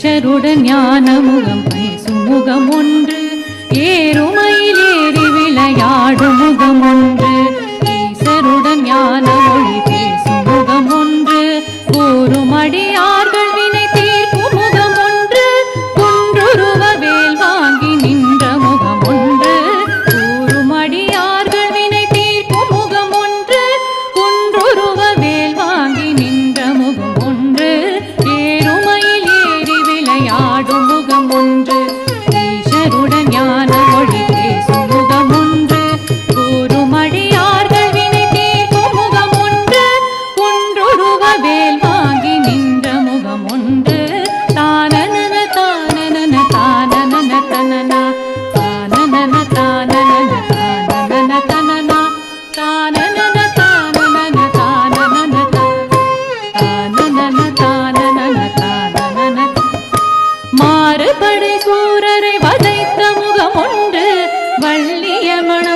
ஈசருடன் ஞான முகம் பேசும் முகம் ஒன்று ஏறுமையில் ஏறி விளையாடும் முகம் ஒன்று ஈசருடன் ஞான மொழி பேசும் முகம் ஒன்று கூறும் அடியார்கள் வினை தீர்க்கும் முகம் ஒன்று குன்றுருவ வேல் வாங்கி நின்ற முகம் ஒன்று கூறும் அடியார்கள் வினை தீர்க்கும் முகம் ஒன்று குன்றுருவ வேல் வாங்கி நின்ற முகம் ஒன்று ஏறுமையில் ஏறி விளையாடும் முகம் ஒன்று ஈசருடன் ஞான மொழி பேசும் முகம் ஒன்று கூறும் அடியார்கள் வினை தீர்க்கும் முகம் ஒன்று குன்றுருவ வேல் வாங்கி நின்ற முகம் ஒன்று தானனன தானனன தானனன தனனா தானனன தானனன தானனன தனனா தானனன தானனன தானனன தானனன தானனன தானனன மாறுபடை சூரரை வதைத்த முகம் ஒன்று வள்ளியமண